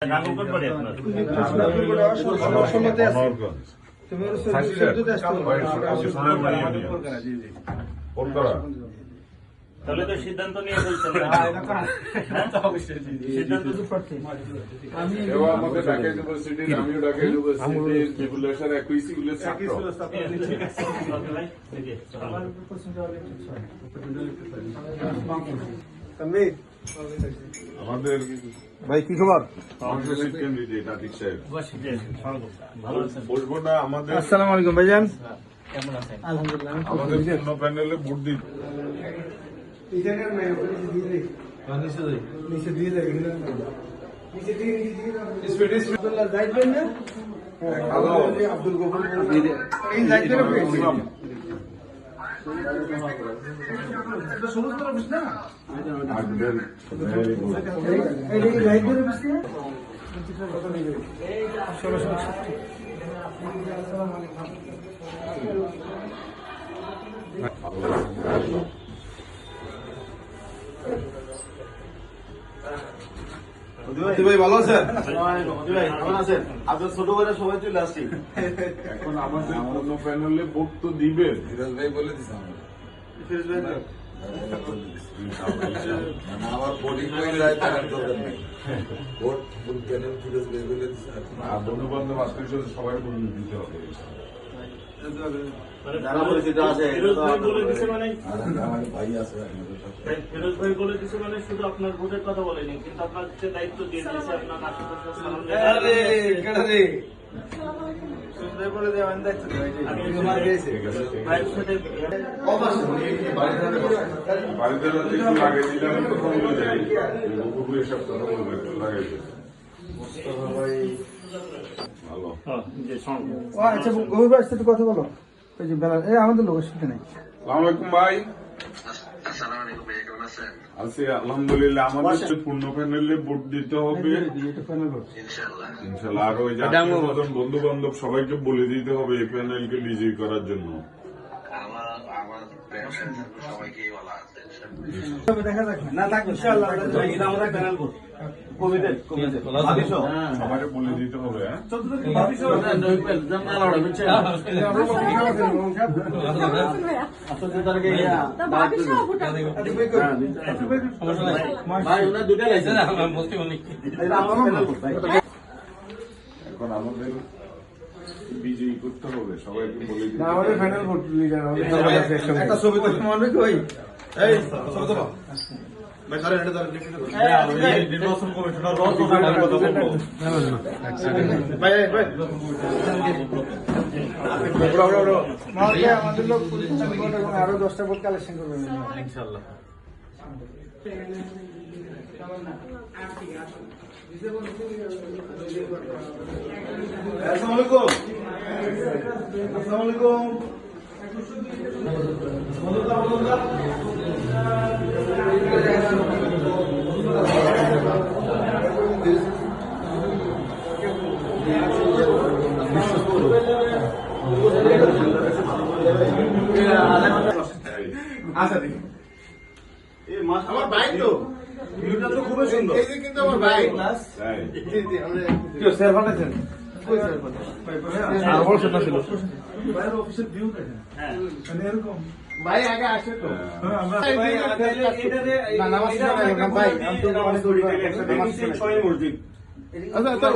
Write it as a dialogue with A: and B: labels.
A: তাহলে তো সিদ্ধান্ত নিয়ে বলছেন
B: আমাকে ঢাকা ইউনিভার্সিটির আমিও ঢাকা ইউনিভার্সিটির রেগুলেশন একই সিগুলের ছাত্র। আমাদের
C: ভাই কি খবর?
B: বসবো না আমাদের।
C: আসসালামু আলাইকুম ভাইজান। আলহামদুলিল্লাহ।
B: আমাদের পূর্ণ প্যানেলে ভোট দিন।
C: আব্দুল গফুর ভাই ভালো আছেন?
D: কেমন আছেন? আপনার ছোট ভাইরা সবাই চলে আসছি।
B: এখন আমাদের পূর্ণ প্যানেলে ভোট তো দিবেন।
D: আমার বোর্ডিং হয়ে যায় তার দরকার নেই। ভোট ফুল প্যানেল ফিরোজ ভাই বলে দিচ্ছে।
B: আর বন্ধু বান্ধব আত্মীয় সবাই বলে দিতে হবে।
D: যারা পরিচিত আছে
A: ফিরোজ ভাই বলে দিছে মানে
D: আমার ভাই আছে
A: ফিরোজ ভাই বলে দিছে মানে শুধু আপনার ভোটের কথা বলেনি, কিন্তু আপনার যে দায়িত্ব দিয়ে দিয়েছে আপনার আশেপাশে সালাম
B: বাড়িতে একটু লাগিয়ে দিলে আমি কথা বলে যাই। বকুপুরে সব কথা বলবো, একটু লাগাই দিই। ভালো।
C: আচ্ছা গভীর ভাই সাথে কথা বলো। ওই যে বেলা আমাদের লোকের সাথে নেই।
B: আসসালামু আলাইকুম ভাই। আছি আলহামদুলিল্লাহ। আমাদের পূর্ণ প্যানেলে ভোট দিতে হবে ইনশাল্লাহ। আর ওই বন্ধু বান্ধব সবাইকে বলে দিতে হবে এই প্যানেলকে বিজয়ী করার জন্য।
C: দেখা যাক না থাক ইনশাআল্লাহ আমরা প্যানেল করব।
B: সবাইকে বলে দিতে হবে। এখন আমাদের বিজয়ী করতে হবে, সবাইকে বলে দিতে হবে।
C: আমাদের ফাইনাল ভোট লিডার একটা ছবি তো মনে কই এই ছবি তো ভাই ধরেন এটা ধরেন নির্বাচন কমিশনার ভাই ভাই আমাদের লোক আরো 10টা ভোট কালেকশন করবে ইনশাআল্লাহ।
D: আসসালামু আলাইকুম। আসসালামু আলাইকুম। আমার বাইক তো ভিউটা তো খুবই সুন্দর। এই যে কিন্তু আমার বাইক জি জি আমরা
C: কেউ স্যার বানাইছেন আর বড় সেটা ছিল
D: বাইরের অফিসের ভিউ দেখেন।
A: হ্যাঁ
C: মানে এরকম
D: ভাই আগে আসে তো
C: আমরা
D: না নামাজ পড়া ভাই আমি তো অনেক দূরে একসাথে নামাজ পড়ি।
C: আচ্ছা